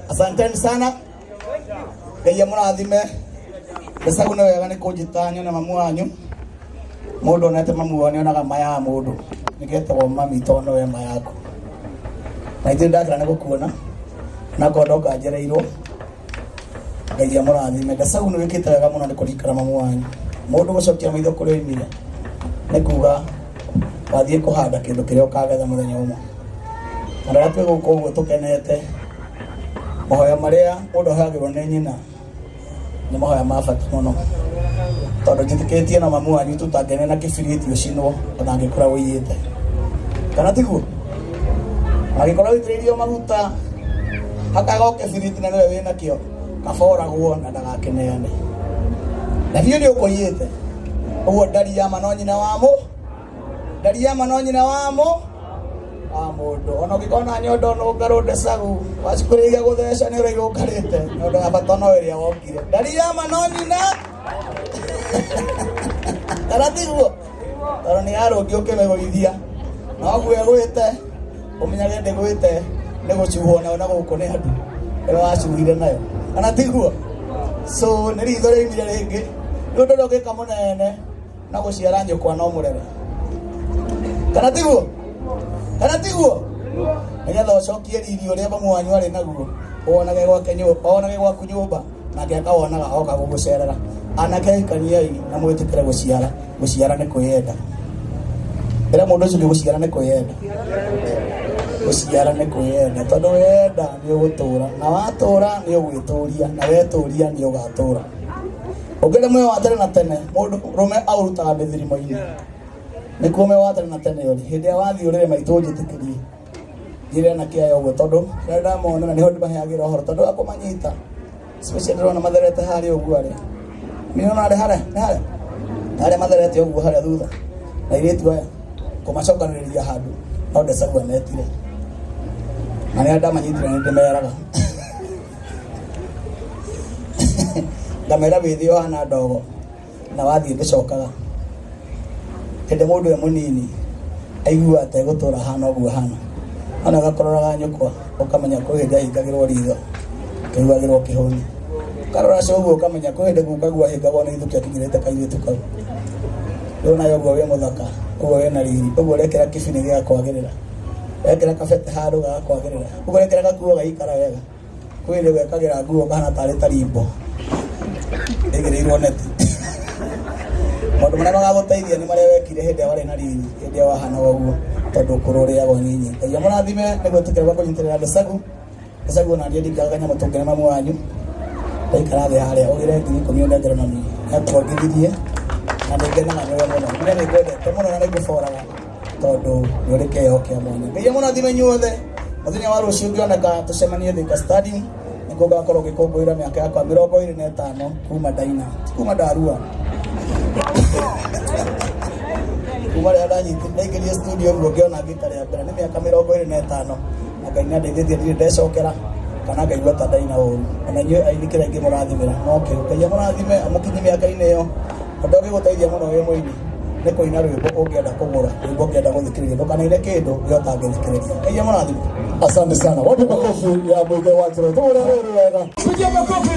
Asanteni sana. Ngai amurathime. Ndasaguna wega ni kunjitanya na mamu wanyu. Mundu onete mamu wanyu onaga maya mundu. Nigetagwo mami tono we mayako. Na ithe ndakira nigukuona. Na kondoka njereirwo. Ngai amurathime. Ndasaguna wikite wega muno ni kurikara mamu wanyu. Mundu gucokia maitho kuri imire. Ni kuga wathie kuhanda kindu kiria ukagetha muthenya umwe. Na rĩrĩa twĩgũka ũguo tũkenete, mahoya marĩa mũndũ ahoyagĩrwo nĩ nyina nĩ mahoya ma bata mũno, tondũ njĩtĩkĩtie na mamu wanyu tũtangĩene na kĩbiriti ũcinwo ona angĩkorwo ũiyĩte, kana tiguo? Angĩkorwo wĩitĩrĩirio maguta hakagoka kĩbiriti na nĩwe wĩnakĩo kaboragwo na ndagakĩneane, na biũ nĩ ũkũiyĩte. Ũguo ndari ya ma no nyina wa mũ, ndari ya ma no nyina wa mũ mundu ona ngikona nyondo no ngarude sagu wacikuriga gutheca ni urigo ukarite nyondo ya batono iria wokire ndari ya manonyina taratiguo toro ni arungi ukimegurithia no gwe gwite umenyage ndi gwite ni gucuhwo na guku ni andu ero wacuhire nayo kana tiguo so ni ritho rimire ringi ndu ndogika munene na guciara nyukwa no murere kana tiguo kana tiguo nigetha ucokie riri uria mamu wanyu ari naguo wonage gwake nyumba wonage gwaku nyumba nake akawonaga oka gugucerera anake ikaniai na mwitikire guciara ni kwiyenda ira mundu ucio guciara ni kwiyenda guciara ni kwiyenda tondu wenda ni ugutura na watura ni ugwituria na weturia ni ugatura ungire mwe wa tene na tene mundu rume aurutaga mithirimo-ini ni kume wa tene na tene yori hindi wathi urire maitu njitikirie njire na kia yoguo tondu renda mona ni hondi maheagira horo tondu akumanyita special rona matherete hari uguo ari miona ari hare matherete uguo hari thutha na iritu aya kumacokaniriria handu no ndecagua netire na ni anda manyitire ni ndimeraga ngamera bithi yohana ndogo na wathi ndicokaga hende mundu e munini aigua ategutura hana uguo hana ona gakororaga nyukwa ukamenya kuhinda hingagirwo ritho kiruagirwo kihuni karora coguo ukamenya kuhinde gukagua hingagwo ni ithukia kinyirite kairitu kau rona yoguo we muthaka uguo wena riri uguo rekera kibini gia kwagirira rekera kabete handu ga kwagirira uguo rekera gakuo gaikara wega kwire wekagira nguo kana tari tarimbo igirirwo neti maundu maria magaguteithia ni maria wekire hindi wari na riri hindi wahana woguo tondu kururiagwo nyinyi Ngai amurathime ni gwitikira gwa kunyitirira Ndesagu na ndiye ndikaganya mutungire mamu wanyu aikara thi haria ugire ngiri 10 ndengere mami akwagithirie na ndengene na wewe muno nĩ ngwendete muno na nĩngũboraga tondu nĩ ũrĩ kĩheo kĩa mwanya Ngai amũrathime inyuothe mũthenya wa rũciũ ngĩoneka tũcemanie Thika Stadium nĩkuo ngakorwo ngĩkũngũĩra mĩaka yakwa 25 kuma Daina kuma Ndarua kuma rĩa ndaingĩrire studio nguo ngĩona gita rĩa mbere nĩ mĩaka 25 na Ngai nĩandeithĩtie ndirĩ ndecokera kana ngaigua ta Daina ũru ona inyuĩ aini kĩrĩa ingĩmũrathimĩra no kĩu Ngai amũrathime amũkinyie mĩaka-inĩ ĩyo ũndũ ũngĩgũteithia mũno wĩ mũini nĩ kũina rwĩmbo ũngĩenda kũgũra rwĩmbo ũngĩenda gũthikĩrĩria ndũkanaine kĩndũ gĩa ũtangĩthikĩrĩria Ngai amũrathime. Asante sana. Wapi makofi ya Mwenge wa Toro? Tore wega. Pigia makofi.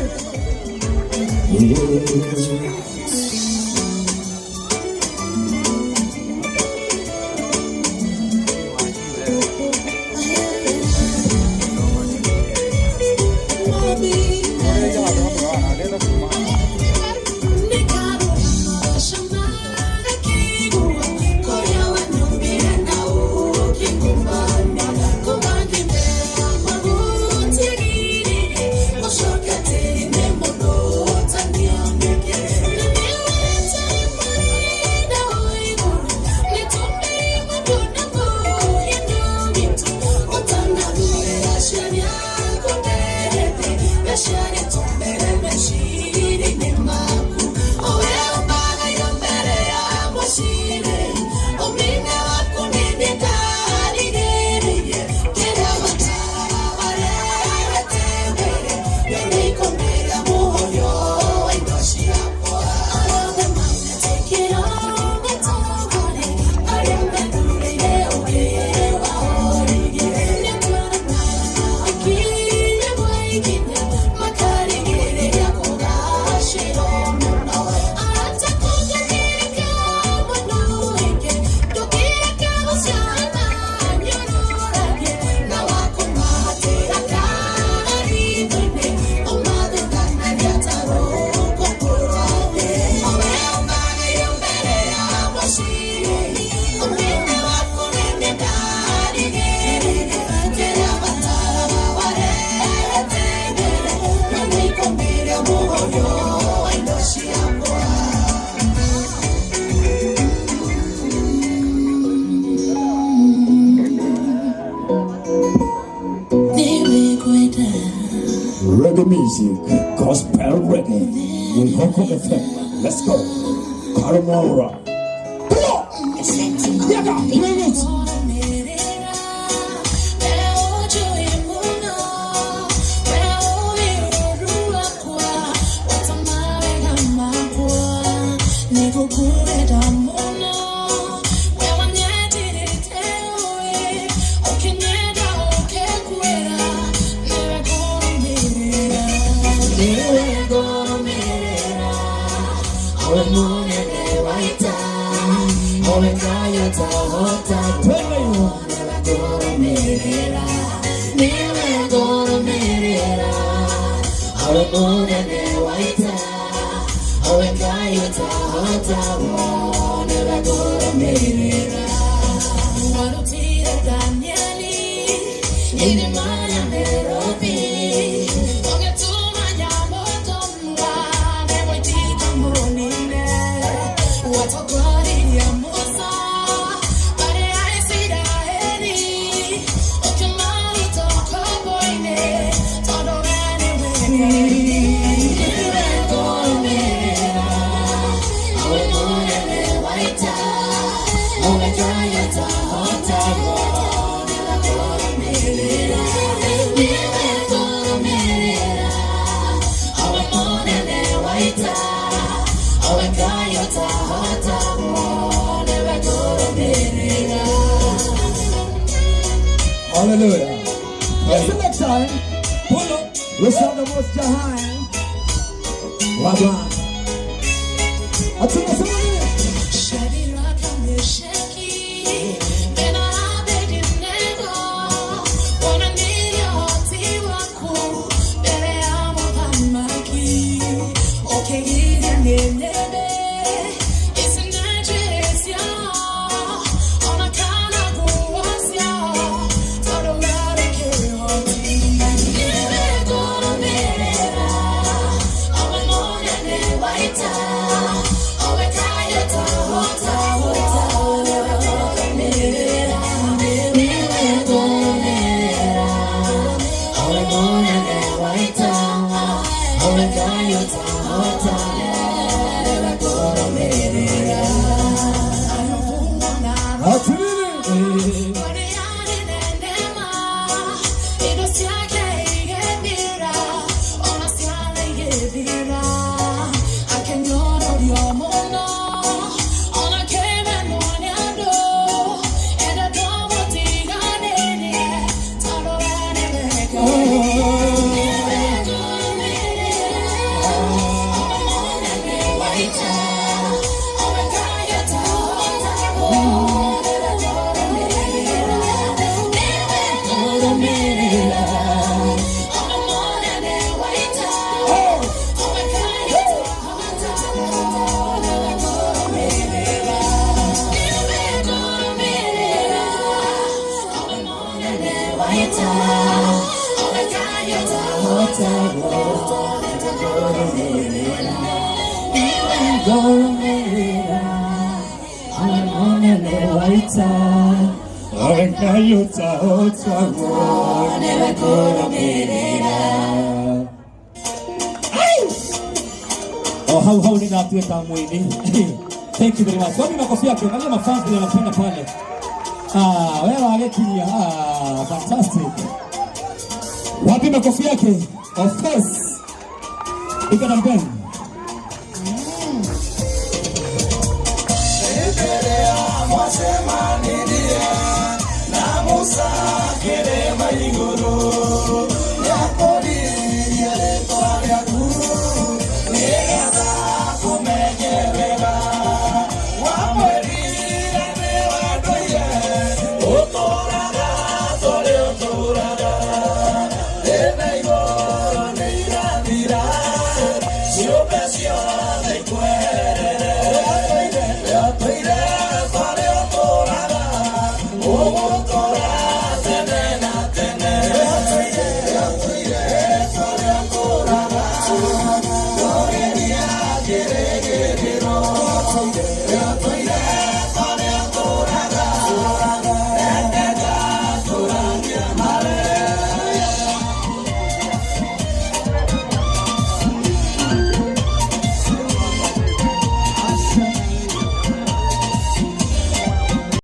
music, gospel reggae, with Hoko FM. Let's go. Karamora. Come on! Yaga! Bring it! Hallelujah. Yes, the next time, pull up. We serve the most Jahan. Wagwan. What's the next one? Oh, how did I play that mwini? Thank you very much. Wapi makofi yake? Angalia mafans ndio wanapenda pale. Wewe Alekia. Fantastic. Wapi makofi yake? Of course. Ika na mpeni.